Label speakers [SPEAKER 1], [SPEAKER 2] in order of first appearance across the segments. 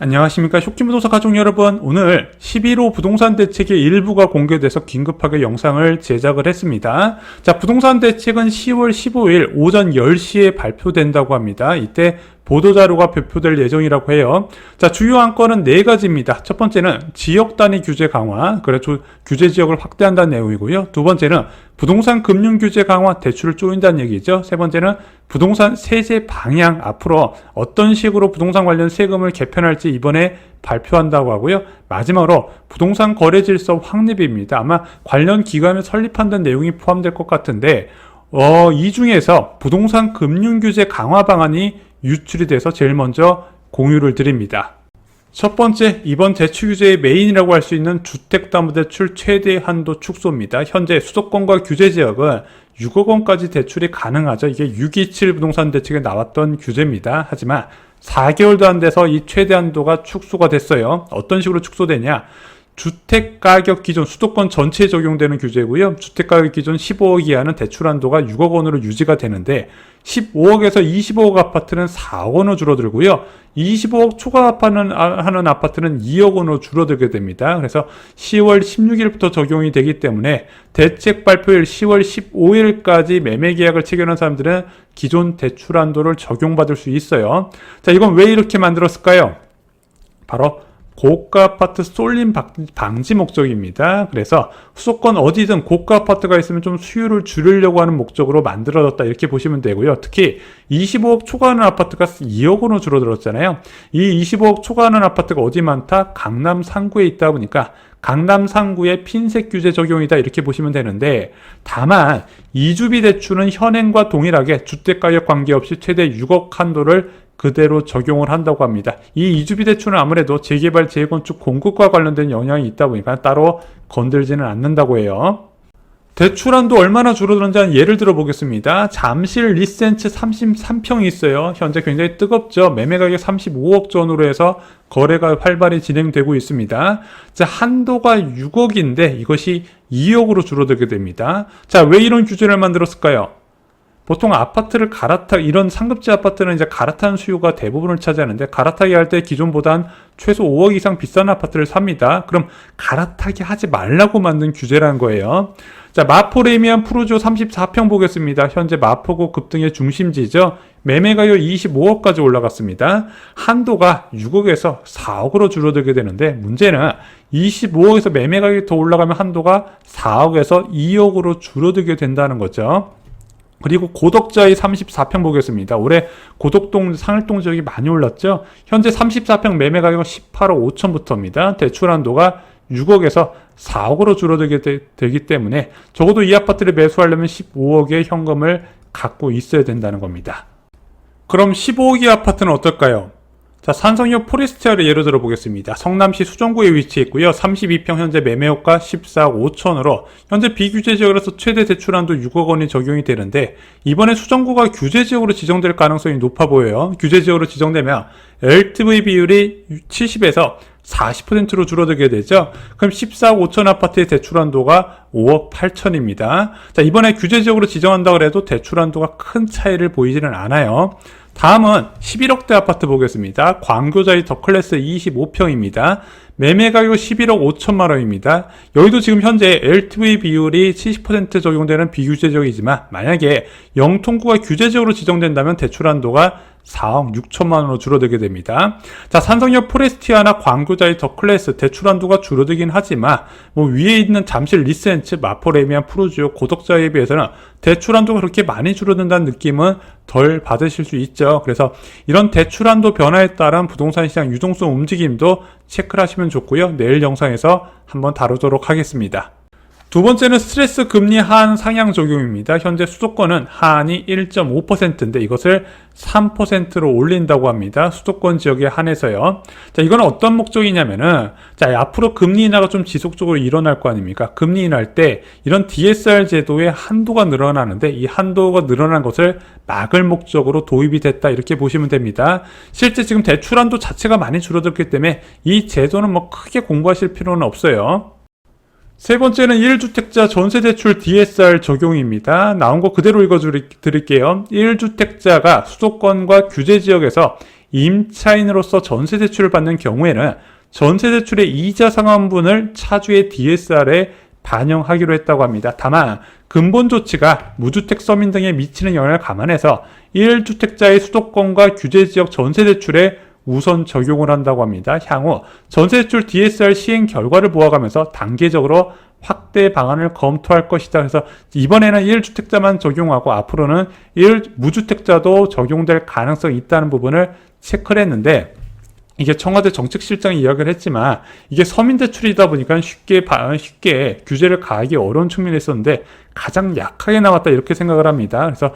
[SPEAKER 1] 안녕하십니까. 쇼킹부동산 가족 여러분, 오늘 11호 부동산 대책의 일부가 공개돼서 긴급하게 영상을 제작을 했습니다. 자, 부동산 대책은 10월 15일 오전 10시에 발표된다고 합니다. 이때 보도자료가 발표될 예정이라고 해요. 자, 주요 안건은 4가지입니다. 첫 번째는 지역 단위 규제 강화, 규제 지역을 확대한다는 내용이고요. 두 번째는 부동산 금융 규제 강화, 대출을 조인다는 얘기죠. 세 번째는 부동산 세제 방향, 앞으로 어떤 식으로 부동산 관련 세금을 개편할지 이번에 발표한다고 하고요. 마지막으로 부동산 거래 질서 확립입니다. 아마 관련 기관을 설립한다는 내용이 포함될 것 같은데, 이 중에서 부동산 금융 규제 강화 방안이 유출이 돼서 제일 먼저 공유를 드립니다. 첫 번째, 이번 대출 규제의 메인이라고 할 수 있는 주택담보대출 최대 한도 축소입니다. 현재 수도권과 규제 지역은 6억 원까지 대출이 가능하죠. 이게 627 부동산 대책에 나왔던 규제입니다. 하지만 4개월도 안 돼서 이 최대 한도가 축소가 됐어요. 어떤 식으로 축소되냐? 주택가격 기준, 수도권 전체에 적용되는 규제고요. 주택가격 기준 15억 이하는 대출 한도가 6억 원으로 유지가 되는데, 15억에서 25억 아파트는 4억 원으로 줄어들고요. 25억 초과하는 아파트는 2억 원으로 줄어들게 됩니다. 그래서 10월 16일부터 적용이 되기 때문에 대책 발표일 10월 15일까지 매매 계약을 체결한 사람들은 기존 대출 한도를 적용받을 수 있어요. 자, 이건 왜 이렇게 만들었을까요? 바로 고가 아파트 쏠림 방지 목적입니다. 그래서 수도권 어디든 고가 아파트가 있으면 좀 수요를 줄이려고 하는 목적으로 만들어졌다, 이렇게 보시면 되고요. 특히 25억 초과하는 아파트가 2억 원으로 줄어들었잖아요. 이 25억 초과하는 아파트가 어디 많다? 강남 상구에 있다 보니까 강남 상구의 핀셋 규제 적용이다, 이렇게 보시면 되는데, 다만 이주비 대출은 현행과 동일하게 주택가격 관계없이 최대 6억 한도를 그대로 적용을 한다고 합니다. 이 이주비 대출은 아무래도 재개발, 재건축, 공급과 관련된 영향이 있다 보니까 따로 건들지는 않는다고 해요. 대출한도 얼마나 줄어드는지 예를 들어 보겠습니다. 잠실 리센츠 33평이 있어요. 현재 굉장히 뜨겁죠. 매매가격 35억 전후로 해서 거래가 활발히 진행되고 있습니다. 자, 한도가 6억인데 이것이 2억으로 줄어들게 됩니다. 자, 왜 이런 규제를 만들었을까요? 보통 아파트를 이런 상급지 아파트는 이제 갈아타는 수요가 대부분을 차지하는데, 갈아타기 할 때 기존보단 최소 5억 이상 비싼 아파트를 삽니다. 그럼 갈아타기 하지 말라고 만든 규제라는 거예요. 자, 마포 레미안 푸르지오 34평 보겠습니다. 현재 마포구 급등의 중심지죠. 매매 가격 25억까지 올라갔습니다. 한도가 6억에서 4억으로 줄어들게 되는데, 문제는 25억에서 매매 가격이 더 올라가면 한도가 4억에서 2억으로 줄어들게 된다는 거죠. 그리고 고덕자의 34평 보겠습니다. 올해 고덕동, 상일동 지역이 많이 올랐죠. 현재 34평 매매 가격은 18억 5천부터입니다. 대출 한도가 6억에서 4억으로 줄어들게 되기 때문에 적어도 이 아파트를 매수하려면 15억의 현금을 갖고 있어야 된다는 겁니다. 그럼 15억의 아파트는 어떨까요? 자, 산성역 포레스티아를 예로 들어 보겠습니다. 성남시 수정구에 위치해 있고요. 32평 현재 매매호가 14억 5천으로 현재 비규제 지역으로서 최대 대출한도 6억 원이 적용이 되는데, 이번에 수정구가 규제 지역으로 지정될 가능성이 높아 보여요. 규제 지역으로 지정되면 LTV 비율이 70에서 40%로 줄어들게 되죠. 그럼 14억 5천 아파트의 대출한도가 5억 8천입니다. 자, 이번에 규제 지역으로 지정한다 그래도 대출한도가 큰 차이를 보이지는 않아요. 다음은 11억대 아파트 보겠습니다. 광교자의 더클래스 25평입니다. 매매 가격 11억 5천만 원입니다. 여기도 지금 현재 LTV 비율이 70% 적용되는 비규제 지역이지만, 만약에 영통구가 규제 지역으로 지정된다면 대출 한도가 4억 6천만 원으로 줄어들게 됩니다. 자, 산성역 포레스티아나 광교자의 더클래스 대출 한도가 줄어들긴 하지만, 위에 있는 잠실 리센츠, 마포 레미안 푸르지오, 고덕자에 비해서는 대출 한도가 그렇게 많이 줄어든다는 느낌은 덜 받으실 수 있죠. 그래서 이런 대출 한도 변화에 따른 부동산 시장 유동성 움직임도 체크를 하시면 좋고요. 내일 영상에서 한번 다루도록 하겠습니다. 두 번째는 스트레스 금리 하한 상향 적용입니다. 현재 수도권은 하한이 1.5%인데 이것을 3%로 올린다고 합니다. 수도권 지역에 한해서요. 자, 이건 어떤 목적이냐면은, 자, 앞으로 금리 인하가 좀 지속적으로 일어날 거 아닙니까? 금리 인하할 때 이런 DSR 제도의 한도가 늘어나는데, 이 한도가 늘어난 것을 막을 목적으로 도입이 됐다, 이렇게 보시면 됩니다. 실제 지금 대출 한도 자체가 많이 줄어들기 때문에 이 제도는 크게 공부하실 필요는 없어요. 세 번째는 1주택자 전세대출 DSR 적용입니다. 나온 거 그대로 읽어드릴게요. 1주택자가 수도권과 규제지역에서 임차인으로서 전세 대출을 받는 경우에는 전세 대출의 이자 상환분을 차주의 DSR에 반영하기로 했다고 합니다. 다만 근본 조치가 무주택 서민 등에 미치는 영향을 감안해서 1주택자의 수도권과 규제지역 전세 대출에 우선 적용을 한다고 합니다. 향후 전세대출 DSR 시행 결과를 보아가면서 단계적으로 확대 방안을 검토할 것이다. 그래서 이번에는 1주택자만 적용하고 앞으로는 무주택자도 적용될 가능성이 있다는 부분을 체크를 했는데, 이게 청와대 정책실장이 이야기를 했지만 이게 서민대출이다 보니까 쉽게 규제를 가하기 어려운 측면이 있었는데 가장 약하게 나왔다 이렇게 생각을 합니다. 그래서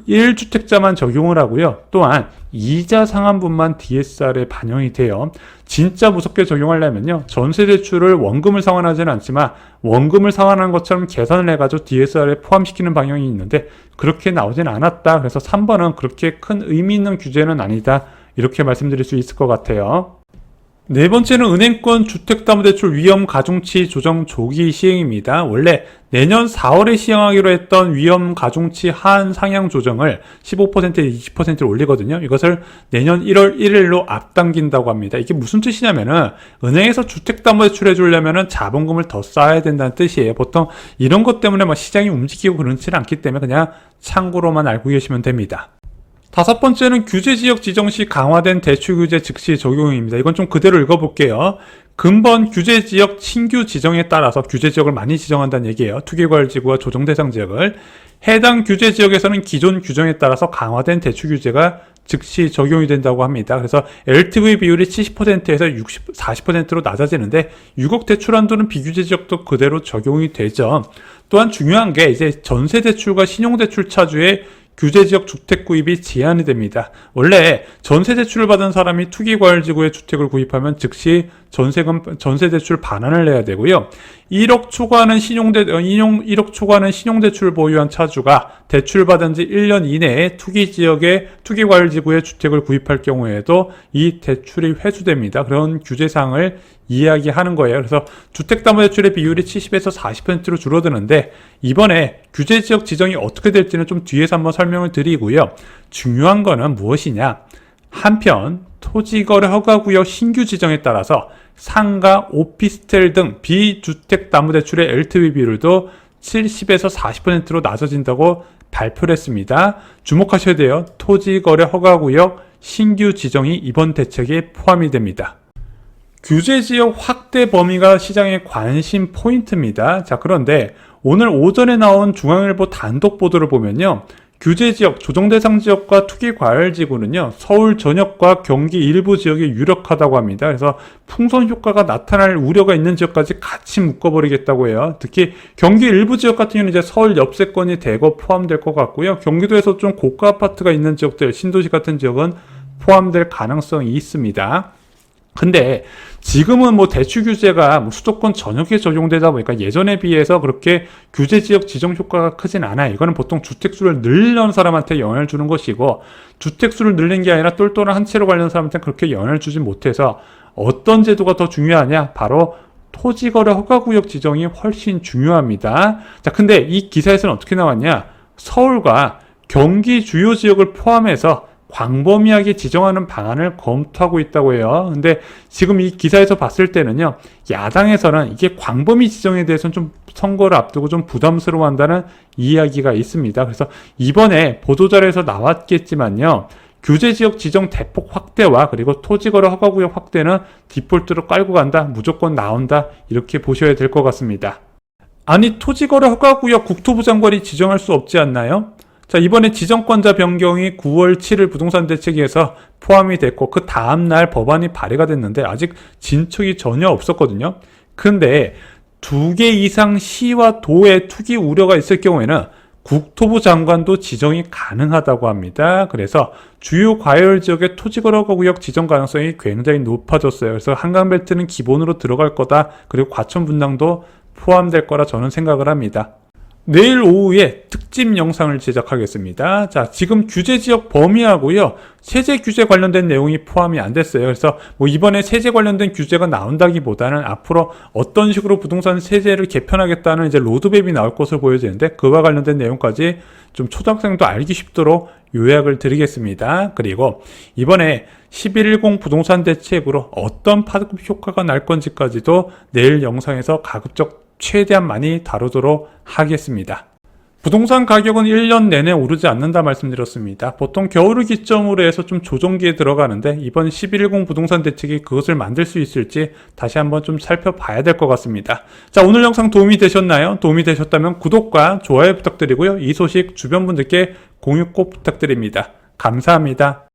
[SPEAKER 1] 1주택자만 적용을 하고요. 또한 이자 상환분만 DSR에 반영이 돼요. 진짜 무섭게 적용하려면요, 전세대출을 원금을 상환하지는 않지만 원금을 상환한 것처럼 계산을 해가지고 DSR에 포함시키는 방향이 있는데 그렇게 나오진 않았다. 그래서 3번은 그렇게 큰 의미 있는 규제는 아니다, 이렇게 말씀드릴 수 있을 것 같아요. 네 번째는 은행권 주택담보대출 위험 가중치 조정 조기 시행입니다. 원래 내년 4월에 시행하기로 했던 위험 가중치 하한 상향 조정을 15%에 20%를 올리거든요. 이것을 내년 1월 1일로 앞당긴다고 합니다. 이게 무슨 뜻이냐면은 은행에서 주택담보대출 해주려면은 자본금을 더 쌓아야 된다는 뜻이에요. 보통 이런 것 때문에 막 시장이 움직이고 그렇지는 않기 때문에 그냥 참고로만 알고 계시면 됩니다. 다섯 번째는 규제지역 지정 시 강화된 대출규제 즉시 적용입니다. 이건 좀 그대로 읽어볼게요. 근본 규제지역 신규 지정에 따라서 규제지역을 많이 지정한다는 얘기예요. 투기과열지구와 조정대상지역을. 해당 규제지역에서는 기존 규정에 따라서 강화된 대출규제가 즉시 적용이 된다고 합니다. 그래서 LTV 비율이 70%에서 40%로 낮아지는데 6억 대출 한도는 비규제 지역도 그대로 적용이 되죠. 또한 중요한 게 이제 전세대출과 신용대출 차주의 규제지역 주택 구입이 제한이 됩니다. 원래 전세대출을 받은 사람이 투기과열지구에 주택을 구입하면 즉시 전세대출 반환을 내야 되고요. 1억 초과하는 신용대출 보유한 차주가 대출받은 지 1년 이내에 투기과열지구에 주택을 구입할 경우에도 이 대출이 회수됩니다. 그런 규제사항을 이야기하는 거예요. 그래서 주택담보대출의 비율이 70에서 40%로 줄어드는데 이번에 규제지역 지정이 어떻게 될지는 좀 뒤에서 한번 설명을 드리고요. 중요한 거는 무엇이냐? 한편 토지거래 허가구역 신규 지정에 따라서 상가, 오피스텔 등 비주택담보대출의 LTV 비율도 70에서 40%로 낮아진다고 발표를 했습니다. 주목하셔야 돼요. 토지거래 허가구역 신규 지정이 이번 대책에 포함이 됩니다. 규제지역 확대 범위가 시장의 관심 포인트입니다. 자, 그런데 오늘 오전에 나온 중앙일보 단독 보도를 보면요, 규제지역, 조정대상지역과 투기과열지구는요, 서울 전역과 경기 일부 지역이 유력하다고 합니다. 그래서 풍선 효과가 나타날 우려가 있는 지역까지 같이 묶어버리겠다고 해요. 특히 경기 일부 지역 같은 경우는 이제 서울 옆세권이 대거 포함될 것 같고요. 경기도에서 좀 고가 아파트가 있는 지역들, 신도시 같은 지역은 포함될 가능성이 있습니다. 근데 지금은 뭐 대출 규제가 수도권 전역에 적용되다 보니까 예전에 비해서 그렇게 규제지역 지정 효과가 크진 않아요. 이거는 보통 주택수를 늘리는 사람한테 영향을 주는 것이고, 주택수를 늘린 게 아니라 똘똘한 한 채로 관련 사람한테 그렇게 영향을 주지 못해서 어떤 제도가 더 중요하냐? 바로 토지거래 허가구역 지정이 훨씬 중요합니다. 자, 근데 이 기사에서는 어떻게 나왔냐? 서울과 경기 주요 지역을 포함해서 광범위하게 지정하는 방안을 검토하고 있다고 해요. 근데 지금 이 기사에서 봤을 때는요, 야당에서는 이게 광범위 지정에 대해서는 좀 선거를 앞두고 좀 부담스러워한다는 이야기가 있습니다. 그래서 이번에 보도자료에서 나왔겠지만요, 규제지역 지정 대폭 확대와 그리고 토지거래 허가구역 확대는 디폴트로 깔고 간다, 무조건 나온다, 이렇게 보셔야 될 것 같습니다. 아니, 토지거래 허가구역 국토부 장관이 지정할 수 없지 않나요? 자, 이번에 지정권자 변경이 9월 7일 부동산 대책에서 포함이 됐고 그 다음날 법안이 발의가 됐는데 아직 진척이 전혀 없었거든요. 근데 2개 이상 시와 도의 투기 우려가 있을 경우에는 국토부 장관도 지정이 가능하다고 합니다. 그래서 주요 과열 지역의 토지거래 구역 지정 가능성이 굉장히 높아졌어요. 그래서 한강벨트는 기본으로 들어갈 거다. 그리고 과천 분당도 포함될 거라 저는 생각을 합니다. 내일 오후에 특집 영상을 제작하겠습니다. 자, 지금 규제 지역 범위하고요, 세제 규제 관련된 내용이 포함이 안 됐어요. 그래서 뭐 이번에 세제 관련된 규제가 나온다기보다는 앞으로 어떤 식으로 부동산 세제를 개편하겠다는 이제 로드맵이 나올 것으로 보여지는데, 그와 관련된 내용까지 좀 초등학생도 알기 쉽도록 요약을 드리겠습니다. 그리고 이번에 1110 부동산 대책으로 어떤 파급 효과가 날 건지까지도 내일 영상에서 가급적 최대한 많이 다루도록 하겠습니다. 부동산 가격은 1년 내내 오르지 않는다 말씀드렸습니다. 보통 겨울을 기점으로 해서 좀 조정기에 들어가는데, 이번 1110 부동산 대책이 그것을 만들 수 있을지 다시 한번 좀 살펴봐야 될 것 같습니다. 자, 오늘 영상 도움이 되셨나요? 도움이 되셨다면 구독과 좋아요 부탁드리고요. 이 소식 주변 분들께 공유 꼭 부탁드립니다. 감사합니다.